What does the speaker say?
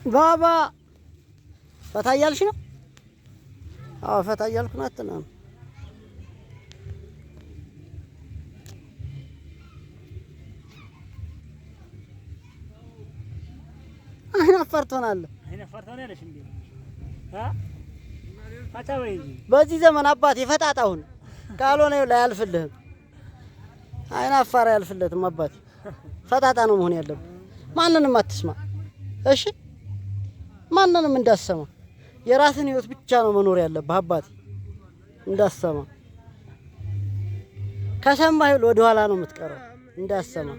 ባባ ፈታ እያልሽ ነው? አዎ ፈታ እያልኩ ነው። አትናም አይን አፋር ትሆናለህ። በዚህ ዘመን አባቴ ፈጣጣሁን ካልሆነ ላይ አያልፍልህም። አይን አፋር አያልፍለትም አባቴ። ፈጣጣ ነው መሆን ያለብህ። ማንንም አትስማ እሺ? ማንንም እንዳሰማ የራስን ህይወት ብቻ ነው መኖር ያለብህ አባቴ። እንዳሰማ ከሰማህ ወደ ኋላ ነው የምትቀረው። እንዳሰማ